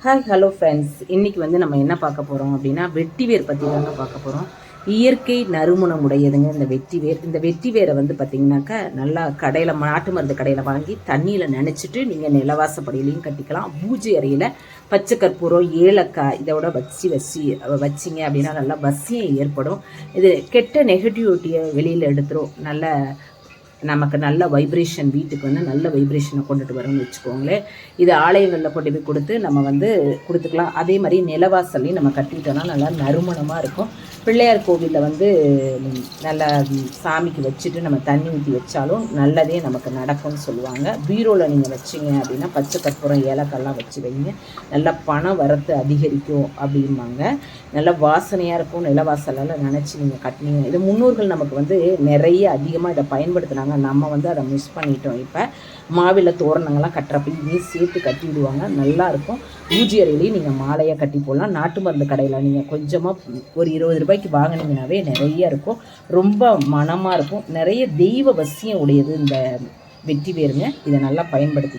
Hi hello friends, இன்றைக்கி நம்ம என்ன பார்க்க போகிறோம் அப்படின்னா வெட்டிவேர் பற்றி தாங்க பார்க்க போகிறோம். இயற்கை நறுமணம் உடையதுங்க இந்த வெட்டிவேர். இந்த வெட்டிவேரை பார்த்திங்கனாக்கா நல்லா கடையில் நாட்டு மருந்து கடையில் வாங்கி தண்ணியில் நினச்சிட்டு நீங்கள் நிலவாசப்படியிலையும் கட்டிக்கலாம். பூஜை அறையில் பச்சை கற்பூரம், ஏலக்காய் இதோட வச்சிங்க அப்படின்னா நல்லா வசியம் ஏற்படும். இது கெட்ட நெகட்டிவிட்டியை வெளியில் எடுத்துரும். நமக்கு நல்ல வைப்ரேஷன், வீட்டுக்கு நல்ல வைப்ரேஷனை கொண்டுட்டு வரோம்னு வச்சுக்கோங்களேன். இது ஆலயங்களில் கொண்டு போய் கொடுத்து நம்ம கொடுத்துக்கலாம். அதே மாதிரி நிலவாசலையும் நம்ம கட்டிக்கிட்டோம்னா நல்லா நறுமணமாக இருக்கும். பிள்ளையார் கோவிலில் நல்லா சாமிக்கு வச்சுட்டு நம்ம தண்ணி ஊற்றி வச்சாலும் நல்லதே நமக்கு நடக்கும்னு சொல்லுவாங்க. பீரோவில் நீங்கள் வச்சிங்க அப்படின்னா பச்சை கற்பூரம், ஏலக்காய்லாம் வச்சு வைங்க, நல்லா பணம் வரத்து அதிகரிக்கும் அப்படிம்பாங்க. நல்லா வாசனையாக இருக்கும். நிலவாசலெல்லாம் நினச்சி நீங்கள் கட்டினீங்க. இது முன்னோர்கள் நமக்கு நிறைய அதிகமாக இதை பயன்படுத்தினாங்க. நம்ம அதை மிஸ் பண்ணிட்டோம். இப்போ மாவில தோரணங்கள்லாம் கட்டுறப்ப இதையும் சேர்த்து கட்டி விடுவாங்க, நல்லாயிருக்கும். பூஜை அறையிலையும் நீங்கள் மாலையாக கட்டி போடலாம். நாட்டு மருந்து கடையில் நீங்கள் கொஞ்சமாக ஒரு 20 ரூபாய்க்கு வாங்கினீங்கன்னாவே நிறைய இருக்கும். ரொம்ப மனமாக இருக்கும். நிறைய தெய்வ வசியம் உடையது இந்த வெட்டிவேருங்க. இதை நல்லா பயன்படுத்தி